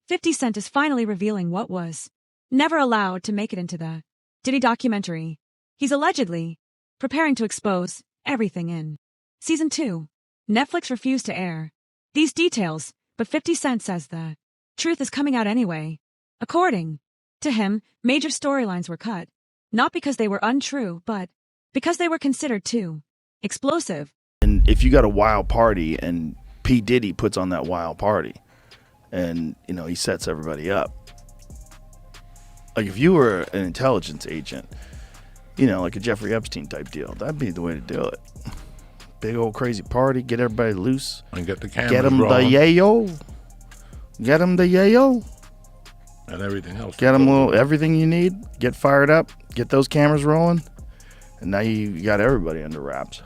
50 Cent is finally revealing what was never allowed to make it into the Diddy documentary. He's allegedly preparing to expose everything in Season 2. Netflix refused to air these details, but 50 Cent says the truth is coming out anyway. According to him, major storylines were cut, not because they were untrue, but because they were considered too explosive. And if you got a wild party and P. Diddy puts on that wild party and, he sets everybody up. Like if you were an intelligence agent, like a Jeffrey Epstein type deal, that'd be the way to do it. Big old crazy party, get everybody loose. And get the cameras Get them rolling. the yayo. Get them the yayo. And everything else. Get them everything you need. Get fired up. Get those cameras rolling. And now you got everybody under wraps.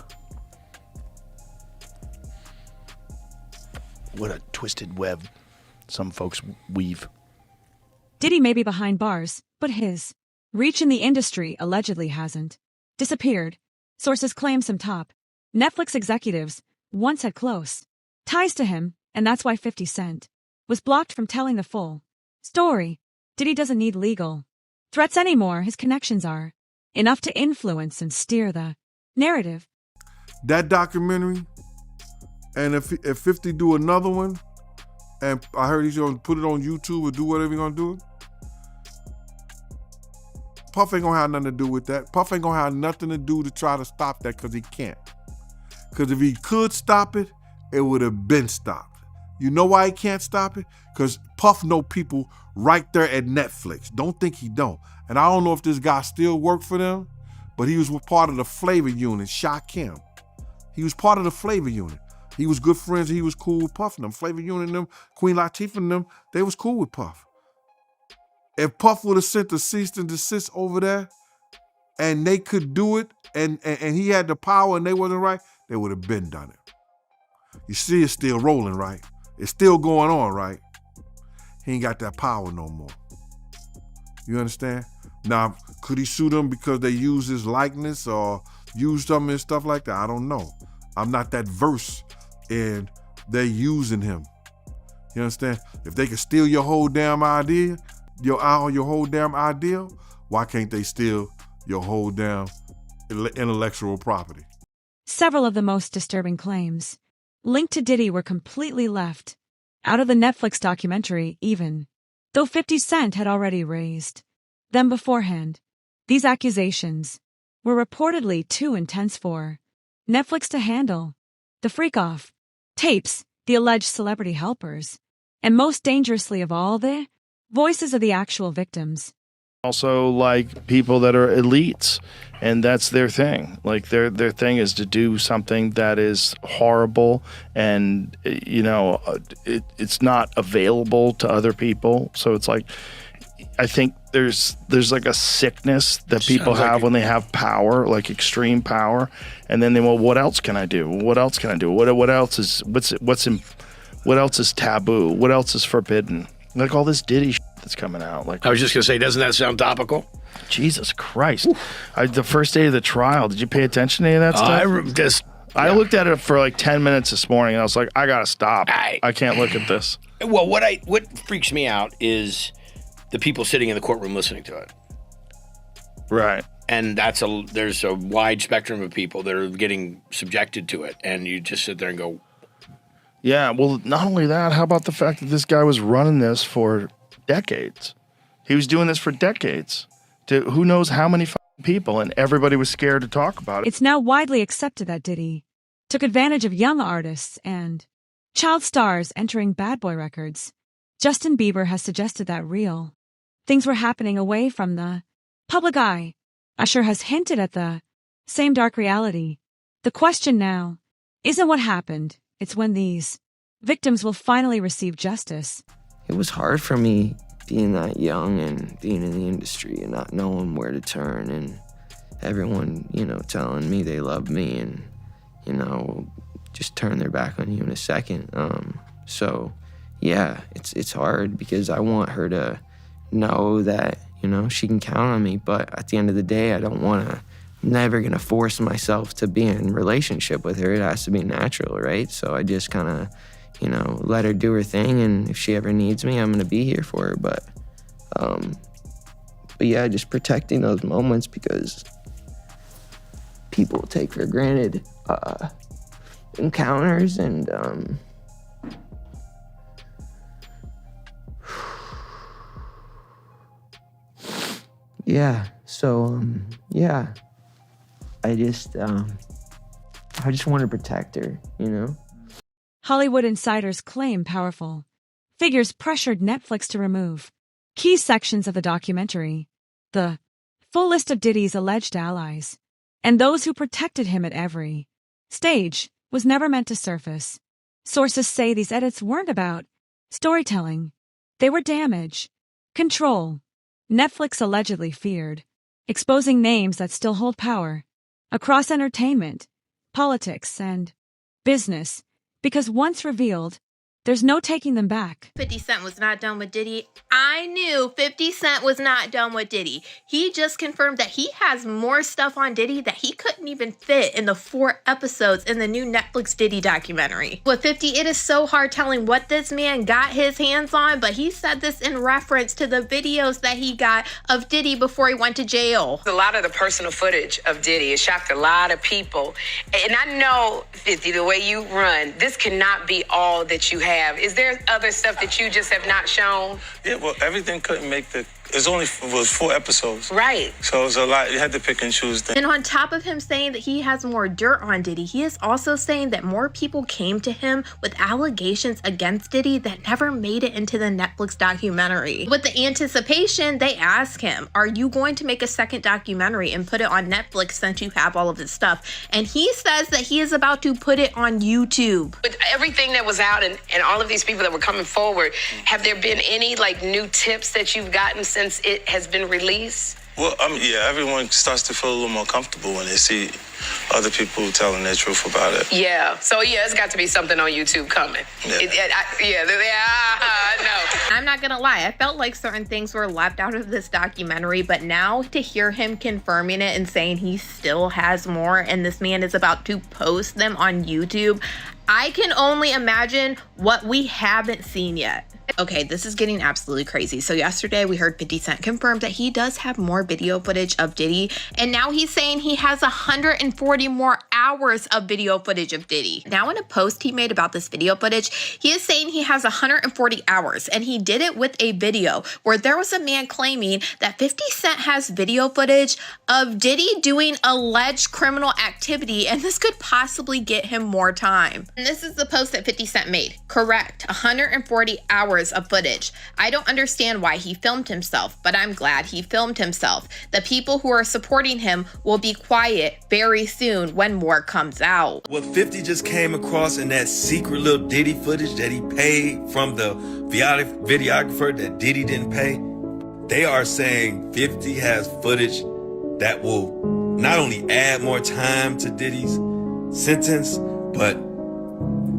What a twisted web some folks weave. Diddy may be behind bars, but his reach in the industry allegedly hasn't disappeared. Sources claim some top Netflix executives once had close ties to him, and that's why 50 Cent was blocked from telling the full story. Diddy doesn't need legal threats anymore. His connections are enough to influence and steer the narrative. That documentary, and if 50 do another one, and I heard he's going to put it on YouTube or do whatever he's going to do, Puff ain't going to have nothing to do with that. Puff ain't going to have nothing to do to try to stop that because he can't. Because if he could stop it, it would have been stopped. You know why he can't stop it? Because Puff know people right there at Netflix. Don't think he don't. And I don't know if this guy still worked for them, but he was part of the flavor unit, Shakim. He was part of the flavor unit. He was good friends. He was cool with Puff and them. Flavor unit and them, Queen Latifah and them, they was cool with Puff. If Puff would have sent a cease and desist over there and they could do it and he had the power and they wasn't right, they would have been done it. You see it's still rolling, right? It's still going on, right? He ain't got that power no more. You understand? Now, could he sue them because they use his likeness or use something and stuff like that? I don't know. I'm not that versed in they using him. You understand? If they can steal your whole damn idea, your whole damn idea, why can't they steal your whole damn intellectual property? Several of the most disturbing claims linked to Diddy were completely left out of the Netflix documentary, even though 50 Cent had already raised them beforehand. These accusations were reportedly too intense for Netflix to handle. The freak-off tapes, the alleged celebrity helpers, and most dangerously of all, the voices of the actual victims. Also, like people that are elites, and that's their thing. Like their thing is to do something that is horrible, and it's not available to other people. So it's like, I think there's like a sickness that people have when they have power, like extreme power, and then what else can I do? What else can I do? What else is what else is taboo? What else is forbidden? Like all this Diddy shit that's coming out. Like I was just gonna say, doesn't that sound topical? Jesus Christ! The first day of the trial, did you pay attention to any of that stuff? I looked at it for like 10 minutes this morning, and I was like, I gotta stop. I can't look at this. Well, what freaks me out is the people sitting in the courtroom listening to it. Right. And there's a wide spectrum of people that are getting subjected to it, and you just sit there and go, yeah, well, not only that, how about the fact that this guy was running this for decades? He was doing this for decades to who knows how many people, and everybody was scared to talk about it. It's now widely accepted that Diddy took advantage of young artists and child stars entering bad boy records. Justin Bieber has suggested that real things were happening away from the public eye. Usher has hinted at the same dark reality. The question now isn't what happened, it's when these victims will finally receive justice. It was hard for me being that young and being in the industry and not knowing where to turn, and everyone, telling me they love me and, just turn their back on you in a second. So yeah, it's hard because I want her to know that, she can count on me. But at the end of the day, I'm never going to force myself to be in a relationship with her. It has to be natural, right? So I just kind of, let her do her thing, and if she ever needs me, I'm gonna be here for her. But yeah, just protecting those moments, because people take for granted encounters, and yeah. So yeah, I just want to protect her, Hollywood insiders claim powerful figures pressured Netflix to remove key sections of the documentary, the full list of Diddy's alleged allies, and those who protected him at every stage was never meant to surface. Sources say these edits weren't about storytelling. They were damage control. Netflix allegedly feared exposing names that still hold power across entertainment, politics, and business, because once revealed, there's no taking them back. 50 Cent was not done with Diddy. I knew 50 Cent was not done with Diddy. He just confirmed that he has more stuff on Diddy that he couldn't even fit in the 4 episodes in the new Netflix Diddy documentary. With 50, it is so hard telling what this man got his hands on, but he said this in reference to the videos that he got of Diddy before he went to jail. A lot of the personal footage of Diddy has shocked a lot of people. And I know, 50, the way you run, this cannot be all that you have. Is there other stuff that you just have not shown? Yeah, well, everything couldn't make the... It was 4 episodes. Right. So it was a lot. You had to pick and choose things. And on top of him saying that he has more dirt on Diddy, he is also saying that more people came to him with allegations against Diddy that never made it into the Netflix documentary. With the anticipation, they ask him, are you going to make a second documentary and put it on Netflix since you have all of this stuff? And he says that he is about to put it on YouTube. With everything that was out and all of these people that were coming forward, have there been any new tips that you've gotten since it has been released? Well, yeah, everyone starts to feel a little more comfortable when they see other people telling their truth about it. Yeah. So, yeah, it's got to be something on YouTube coming. Yeah. No. I'm not gonna lie, I felt like certain things were left out of this documentary, but now to hear him confirming it and saying he still has more and this man is about to post them on YouTube, I can only imagine what we haven't seen yet. Okay, this is getting absolutely crazy. So yesterday we heard 50 Cent confirm that he does have more video footage of Diddy, and now he's saying he has 140 more hours of video footage of Diddy. Now in a post he made about this video footage, he is saying he has 140 hours, and he did it with a video where there was a man claiming that 50 Cent has video footage of Diddy doing alleged criminal activity, and this could possibly get him more time. And this is the post that 50 Cent made. Correct, 140 hours of footage. I don't understand why he filmed himself, but I'm glad he filmed himself. The people who are supporting him will be quiet very soon when more comes out. What 50 just came across in that secret little Diddy footage that he paid from the videographer that Diddy didn't pay, they are saying 50 has footage that will not only add more time to Diddy's sentence, but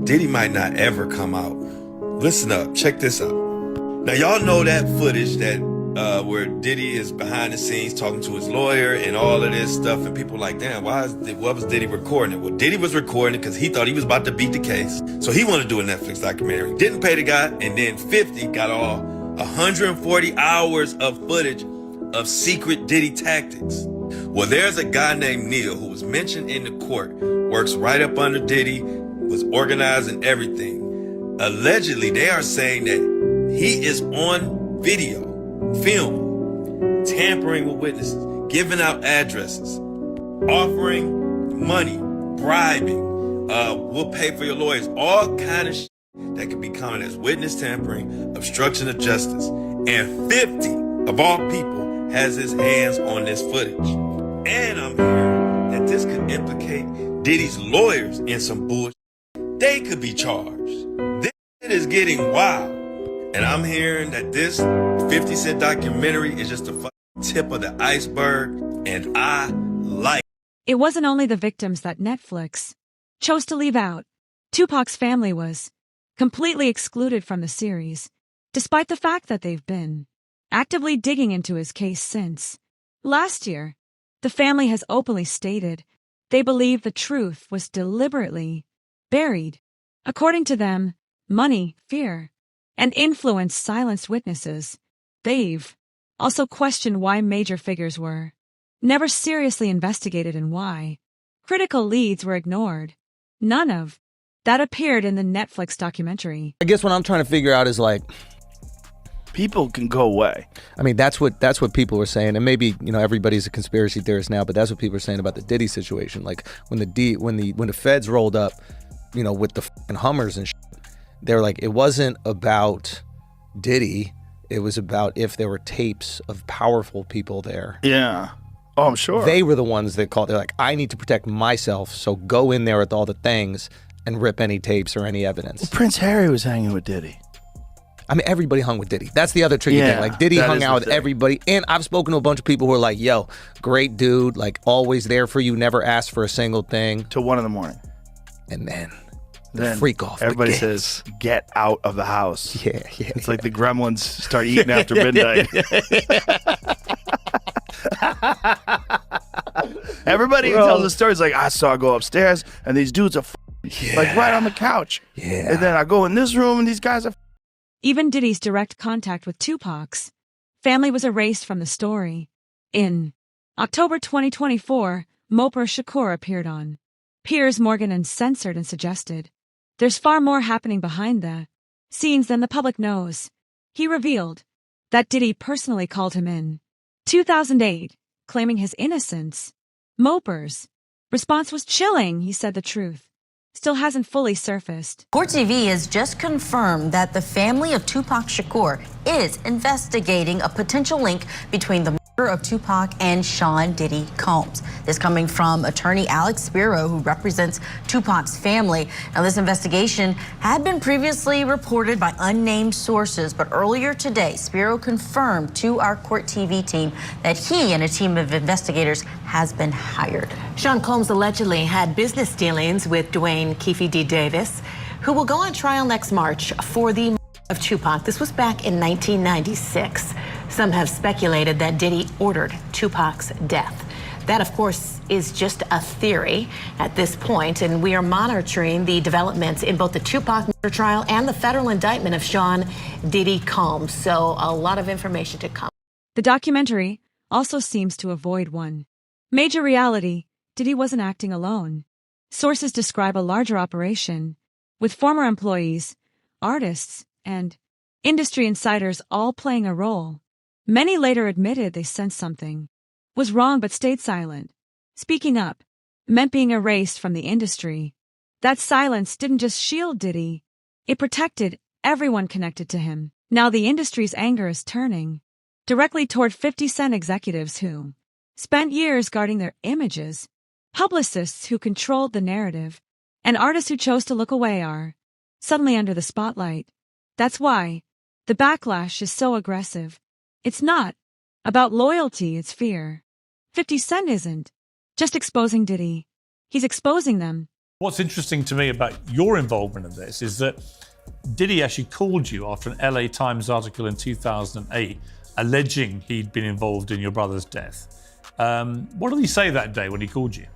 Diddy might not ever come out. Listen up, check this out. Now y'all know that footage that where Diddy is behind the scenes talking to his lawyer and all of this stuff, and people like, damn, what was Diddy recording it? Well, Diddy was recording it because he thought he was about to beat the case. So he wanted to do a Netflix documentary. Didn't pay the guy, and then 50 got all 140 hours of footage of secret Diddy tactics. Well, there's a guy named Neil who was mentioned in the court, works right up under Diddy, was organizing everything. Allegedly, they are saying that he is on video, film, tampering with witnesses, giving out addresses, offering money, bribing, we'll pay for your lawyers, all kind of shit that could be counted as witness tampering, obstruction of justice. And 50, of all people, has his hands on this footage. And I'm hearing that this could implicate Diddy's lawyers in some bullshit. They could be charged. It is getting wild. And I'm hearing that this 50 Cent documentary is just the tip of the iceberg, and I like it. Wasn't only the victims that Netflix chose to leave out. Tupac's family was completely excluded from the series, despite the fact that they've been actively digging into his case since last year. The family has openly stated they believe the truth was deliberately buried. According to them, money, fear, and influence silenced witnesses. They've also questioned why major figures were never seriously investigated and why critical leads were ignored. None of that appeared in the Netflix documentary. I guess what I'm trying to figure out is like, people can go away. I mean, that's what people were saying, and maybe everybody's a conspiracy theorist now, but that's what people are saying about the Diddy situation. Like when the feds rolled up, with the fucking Hummers and shit, they were like, it wasn't about Diddy, it was about if there were tapes of powerful people there. Yeah. Oh, I'm sure. They were the ones that called. They're like, I need to protect myself, so go in there with all the things and rip any tapes or any evidence. Well, Prince Harry was hanging with Diddy. I mean, everybody hung with Diddy. That's the other tricky thing. Like, Diddy hung out with everybody. And I've spoken to a bunch of people who are like, yo, great dude, like, always there for you, never asked for a single thing. Till 1 a.m. And then freak off. Everybody says, get out of the house. Yeah. It's like the gremlins start eating after midnight. Everybody who tells the stories like, I saw I go upstairs and these dudes are like right on the couch. Yeah. And then I go in this room and these guys are Even Diddy's direct contact with Tupac's family was erased from the story. In October 2024, Moper Shakur appeared on Piers Morgan and censored and suggested there's far more happening behind the scenes than the public knows. He revealed that Diddy personally called him in 2008, claiming his innocence. Moper's response was chilling. He said the truth still hasn't fully surfaced. Court TV has just confirmed that the family of Tupac Shakur is investigating a potential link between the murder of Tupac and Sean Diddy Combs. This coming from attorney Alex Spiro, who represents Tupac's family. Now, this investigation had been previously reported by unnamed sources, but earlier today, Spiro confirmed to our Court TV team that he and a team of investigators has been hired. Sean Combs allegedly had business dealings with Dwayne Keefe D. Davis, who will go on trial next March for the murder of Tupac. This was back in 1996. Some have speculated that Diddy ordered Tupac's death. That, of course, is just a theory at this point, and we are monitoring the developments in both the Tupac murder trial and the federal indictment of Sean Diddy Combs. So a lot of information to come. The documentary also seems to avoid one major reality. Diddy wasn't acting alone. Sources describe a larger operation with former employees, artists, and industry insiders all playing a role. Many later admitted they sensed something was wrong but stayed silent. Speaking up meant being erased from the industry. That silence didn't just shield Diddy, it protected everyone connected to him. Now the industry's anger is turning directly toward 50 Cent executives who spent years guarding their images, publicists who controlled the narrative, and artists who chose to look away are suddenly under the spotlight. That's why the backlash is so aggressive. It's not about loyalty, it's fear. 50 Cent isn't just exposing Diddy. He's exposing them. What's interesting to me about your involvement in this is that Diddy actually called you after an LA Times article in 2008 alleging he'd been involved in your brother's death. What did he say that day when he called you?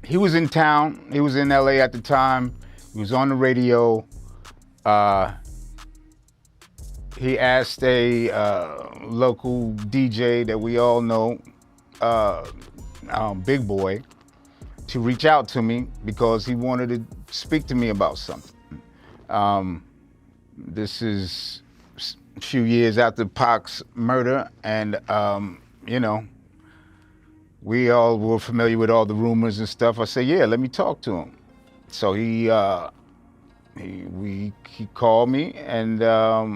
He was in town. He was in LA at the time. He was on the radio. He asked a local DJ that we all know, Big Boy, to reach out to me because he wanted to speak to me about something. This is a few years after Pac's murder, and we all were familiar with all the rumors and stuff. I said, yeah, let me talk to him. So he called me, and I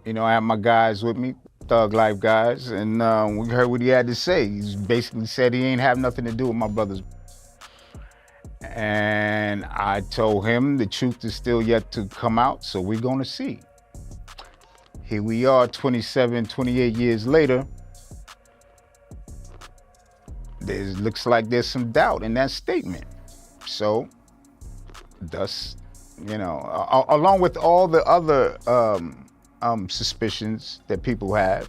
had my guys with me, Thug Life guys, and we heard what he had to say. He basically said he ain't have nothing to do with my brother's. And I told him the truth is still yet to come out, so we're gonna see. Here we are 27, 28 years later. Looks like there's some doubt in that statement. So, thus, along with all the other suspicions that people have,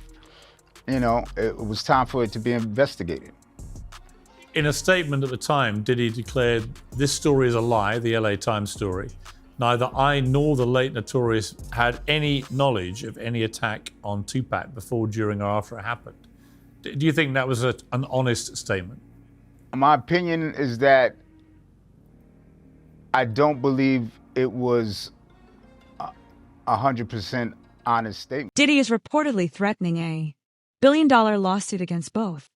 it was time for it to be investigated. In a statement at the time, Diddy declared, "This story is a lie," the LA Times story. "Neither I nor the late Notorious had any knowledge of any attack on Tupac before, during, or after it happened." Do you think that was an honest statement? My opinion is that I don't believe it was 100% honest statement. Diddy is reportedly threatening a billion-dollar lawsuit against both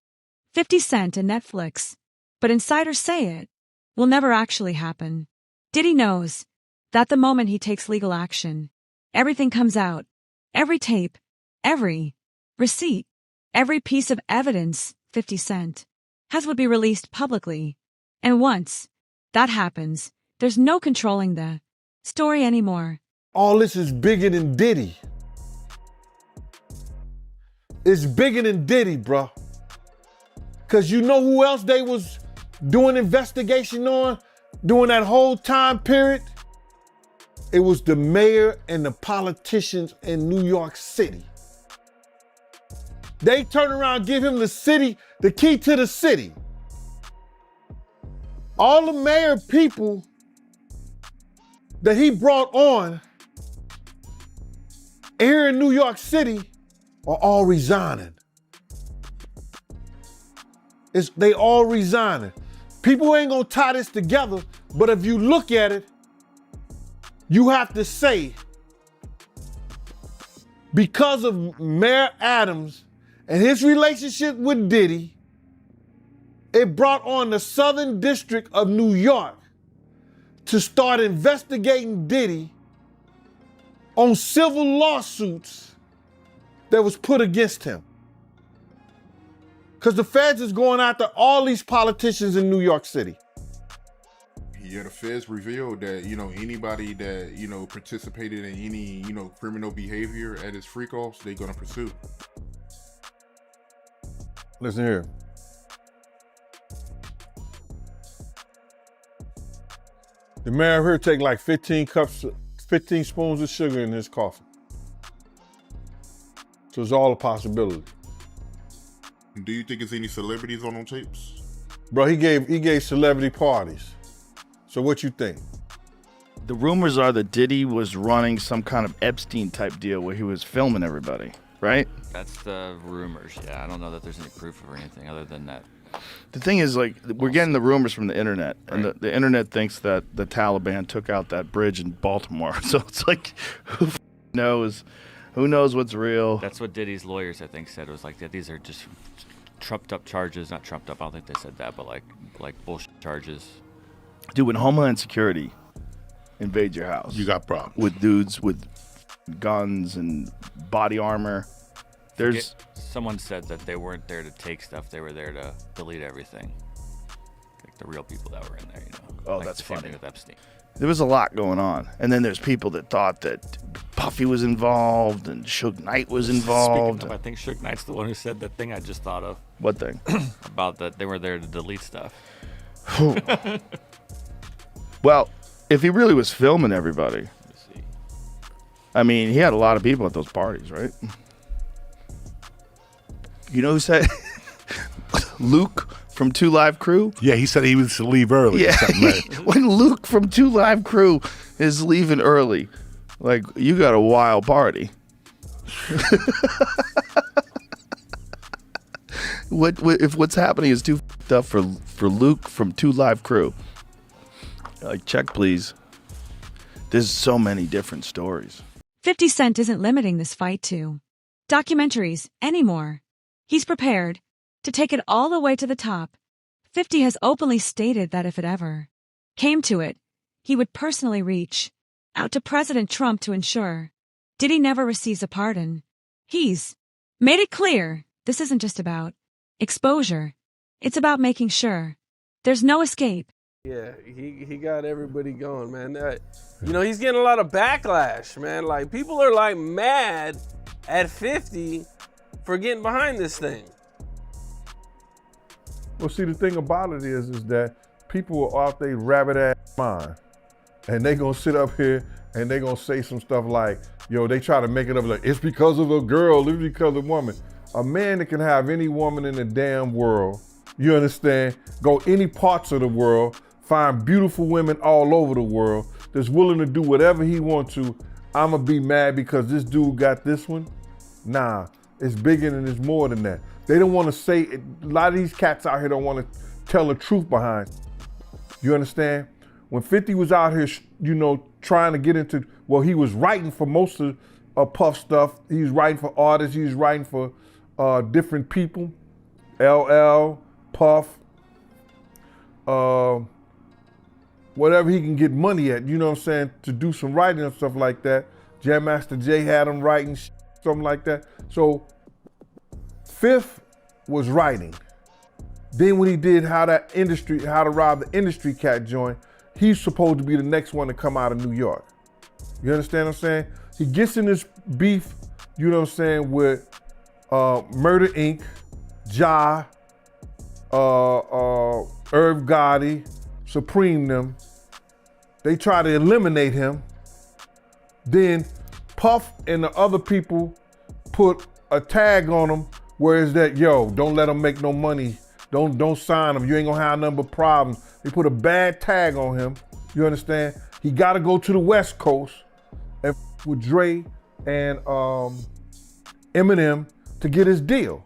50 Cent and Netflix, but insiders say it will never actually happen. Diddy knows that the moment he takes legal action, everything comes out. Every tape, every receipt, every piece of evidence 50 Cent has would be released publicly. And once that happens, there's no controlling the story anymore. All this is bigger than Diddy. It's bigger than Diddy, bro. Because you know who else they was doing investigation on during that whole time period? It was the mayor and the politicians in New York City. They turn around and give him the key to the city. All the mayor people that he brought on here in New York City are all resigning. They all resigning. People ain't gonna tie this together, but if you look at it, you have to say, because of Mayor Adams and his relationship with Diddy, it brought on the Southern District of New York to start investigating Diddy on civil lawsuits that was put against him. Because the feds is going after all these politicians in New York City. Yeah, the feds revealed that, anybody that, participated in any, criminal behavior at his freak-offs, they're going to pursue. Listen here. The mayor here take like 15 spoons of sugar in his coffee. So it's all a possibility. Do you think it's any celebrities on them tapes? Bro, he gave celebrity parties. So what you think? The rumors are that Diddy was running some kind of Epstein type deal where he was filming everybody, right? That's the rumors. Yeah, I don't know that there's any proof or anything other than that. The thing is, like, we're getting the rumors from the internet, and the internet thinks that the Taliban took out that bridge in Baltimore. So it's like, who knows? Who knows what's real? That's what Diddy's lawyers, I think, said. It was like, yeah, these are just trumped up charges. Not trumped up, I don't think they said that, but like bullshit charges. Dude, when Homeland Security invades your house, you got problems with dudes with guns and body armor. Someone said that they weren't there to take stuff; they were there to delete everything. Like the real people that were in there, Oh, like that's the same funny. thing with Epstein. There was a lot going on, and then there's people that thought that Puffy was involved and Suge Knight was involved. Speaking of, I think Suge Knight's the one who said that thing I just thought of. What thing? About that they were there to delete stuff. Well, if he really was filming everybody, I mean, he had a lot of people at those parties, right? You know who said Luke from 2 Live Crew? Yeah, he said he was to leave early. Yeah, when Luke from 2 Live Crew is leaving early, like, you got a wild party. If what's happening is too f***ed up for Luke from 2 Live Crew? Like, check, please. There's so many different stories. 50 Cent isn't limiting this fight to documentaries anymore. He's prepared to take it all the way to the top. 50 has openly stated that if it ever came to it, he would personally reach out to President Trump to ensure Diddy never receives a pardon. He's made it clear this isn't just about exposure. It's about making sure there's no escape. Yeah, he got everybody going, man. He's getting a lot of backlash, man. Like, people are like mad at 50 for getting behind this thing. Well, see, the thing about it is that people are out there rabbit-ass mind. And they gonna sit up here and they gonna say some stuff like, they try to make it up like, it's because of a girl, it's because of a woman. A man that can have any woman in the damn world, you understand, go any parts of the world, find beautiful women all over the world, that's willing to do whatever he wants to, I'ma be mad because this dude got this one? Nah, it's bigger and it's more than that. They don't want to say it. A lot of these cats out here don't want to tell the truth behind it. You understand? When 50 was out here, you know, trying to get into, well, he was writing for most of Puff stuff. He was writing for artists. He was writing for different people. LL, Puff, whatever he can get money at, you know what I'm saying, to do some writing and stuff like that. Jam Master Jay had him writing something like that. So Fifth was writing. Then when he did How to Rob the Industry cat joint, he's supposed to be the next one to come out of New York. You understand what I'm saying? He gets in this beef, you know what I'm saying, with Murder Inc., Ja, Irv Gotti, Supreme them. They try to eliminate him. Then Puff and the other people put a tag on him where it's that, yo, don't let him make no money. Don't sign him. You ain't gonna have none but problems. They put a bad tag on him. You understand? He gotta go to the West Coast and with Dre and Eminem to get his deal.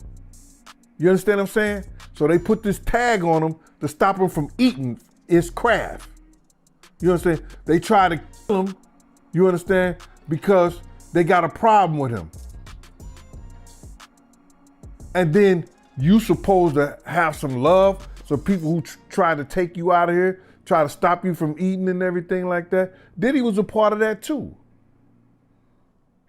You understand what I'm saying? So they put this tag on him to stop him from eating his craft. You understand? They try to kill him, you understand? Because they got a problem with him. And then you supposed to have some love, so people who try to take you out of here, try to stop you from eating and everything like that. Diddy was a part of that too.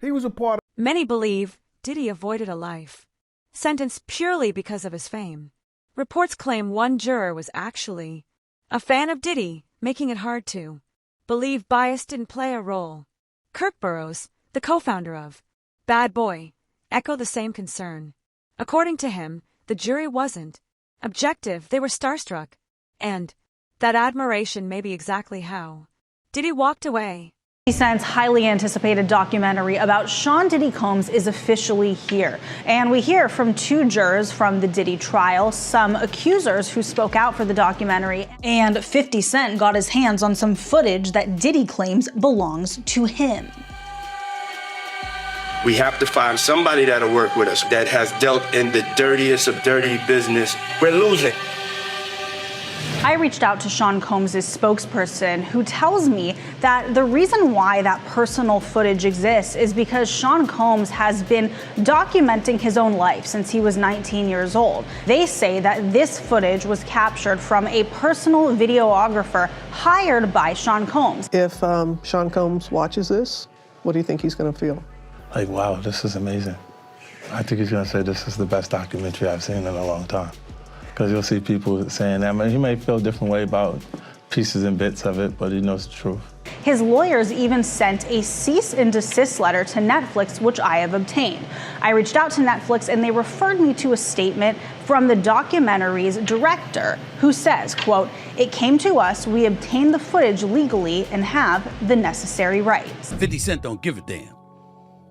He was a part of. Many believe Diddy avoided a life sentence purely because of his fame. Reports claim one juror was actually a fan of Diddy, making it hard to believe bias didn't play a role. Kirk Burrows, the co-founder of Bad Boy, echoed the same concern. According to him, the jury wasn't objective, they were starstruck. And that admiration may be exactly how Diddy walked away. 50 Cent's highly anticipated documentary about Sean Diddy Combs is officially here. And we hear from two jurors from the Diddy trial, some accusers who spoke out for the documentary, and 50 Cent got his hands on some footage that Diddy claims belongs to him. We have to find somebody that'll work with us that has dealt in the dirtiest of dirty business. We're losing. I reached out to Sean Combs' spokesperson, who tells me that the reason why that personal footage exists is because Sean Combs has been documenting his own life since he was 19 years old. They say that this footage was captured from a personal videographer hired by Sean Combs. If Sean Combs watches this, what do you think he's going to feel? Like, wow, this is amazing. I think he's gonna say this is the best documentary I've seen in a long time. Because you'll see people saying that. I mean, he may feel a different way about pieces and bits of it, but he knows the truth. His lawyers even sent a cease and desist letter to Netflix, which I have obtained. I reached out to Netflix and they referred me to a statement from the documentary's director who says, quote, "It came to us, we obtained the footage legally and have the necessary rights." 50 Cent don't give a damn.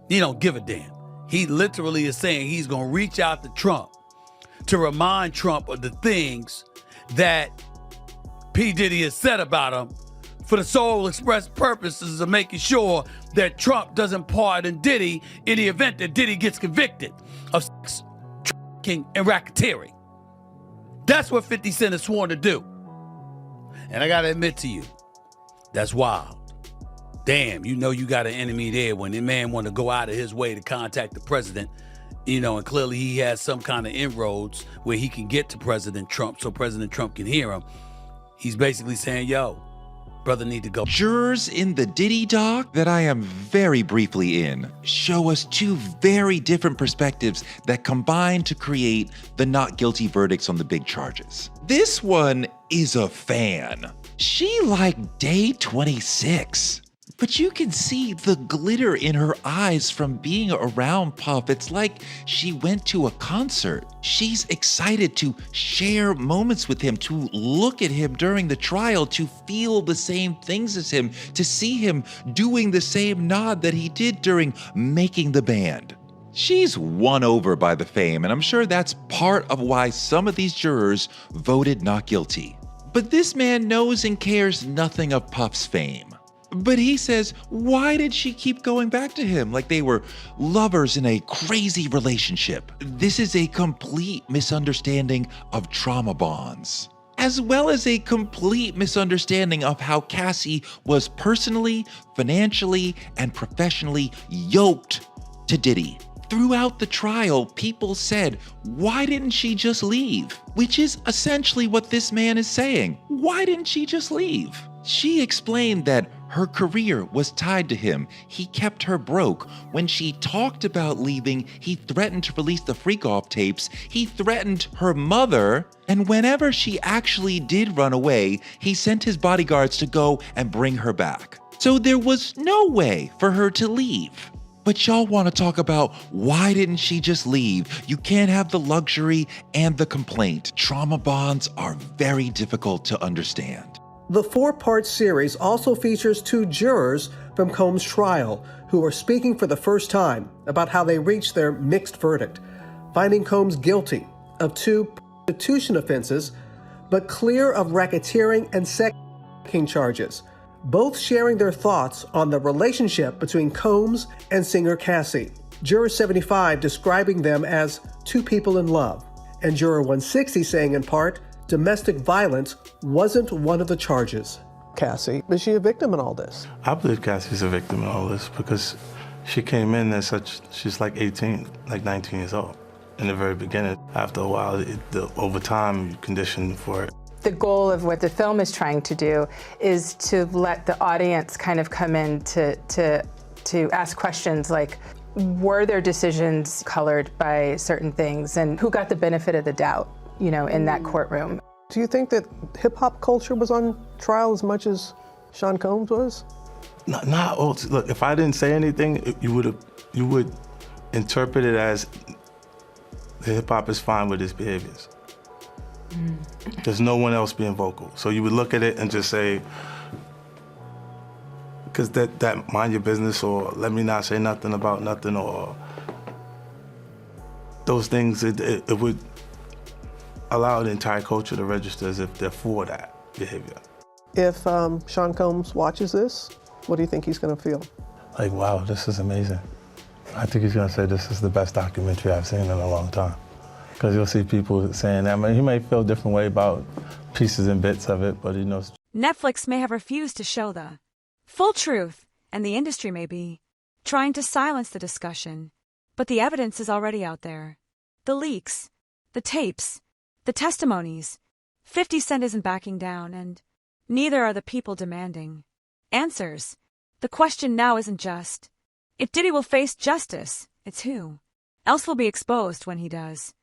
He don't give a damn. He literally is saying he's gonna reach out to Trump to remind Trump of the things that P. Diddy has said about him for the sole express purposes of making sure that Trump doesn't pardon Diddy in the event that Diddy gets convicted of sex, trafficking, and racketeering. That's what 50 Cent is sworn to do. And I gotta admit to you, that's wild. Damn, you know you got an enemy there when the man want to go out of his way to contact the president, you know, and clearly he has some kind of inroads where he can get to President Trump so President Trump can hear him. He's basically saying, yo, brother need to go. Jurors in the Diddy doc that I am very briefly in show us two very different perspectives that combine to create the not guilty verdicts on the big charges. This one is a fan. She liked day 26. But you can see the glitter in her eyes from being around Puff. It's like she went to a concert. She's excited to share moments with him, to look at him during the trial, to feel the same things as him, to see him doing the same nod that he did during Making the Band. She's won over by the fame, and I'm sure that's part of why some of these jurors voted not guilty. But this man knows and cares nothing of Puff's fame. But he says, why did she keep going back to him like they were lovers in a crazy relationship? This is a complete misunderstanding of trauma bonds, as well as a complete misunderstanding of how Cassie was personally, financially, and professionally yoked to Diddy. Throughout the trial, people said, why didn't she just leave? Which is essentially what this man is saying. Why didn't she just leave? She explained that her career was tied to him. He kept her broke. When she talked about leaving, he threatened to release the freak-off tapes. He threatened her mother. And whenever she actually did run away, he sent his bodyguards to go and bring her back. So there was no way for her to leave. But y'all want to talk about why didn't she just leave? You can't have the luxury and the complaint. Trauma bonds are very difficult to understand. The 4-part series also features 2 jurors from Combs' trial who are speaking for the first time about how they reached their mixed verdict, finding Combs guilty of 2 prostitution offenses, but clear of racketeering and sex charges, both sharing their thoughts on the relationship between Combs and singer Cassie. Juror 75 describing them as 2 people in love, and Juror 160 saying in part, domestic violence wasn't one of the charges. Cassie, is she a victim in all this? I believe Cassie's a victim in all this because she came in as she's like 18, like 19 years old in the very beginning. After a while, over time, you condition for it. The goal of what the film is trying to do is to let the audience kind of come in to ask questions like, were their decisions colored by certain things, and who got the benefit of the doubt, in that courtroom? Do you think that hip-hop culture was on trial as much as Sean Combs was? Not all. Look, if I didn't say anything, you would interpret it as the hip-hop is fine with his behaviors. There's no one else being vocal. So you would look at it and just say, because that mind your business, or let me not say nothing about nothing, or those things, it would allow the entire culture to register as if they're for that behavior. If Sean Combs watches this, what do you think he's going to feel? Like, wow, this is amazing. I think he's going to say this is the best documentary I've seen in a long time. Because you'll see people saying that. I mean, he may feel a different way about pieces and bits of it, but he knows. Netflix may have refused to show the full truth, and the industry may be trying to silence the discussion. But the evidence is already out there. The leaks, the tapes, the testimonies. 50 Cent isn't backing down, and neither are the people demanding answers. The question now isn't just if Diddy will face justice, it's who else will be exposed when he does.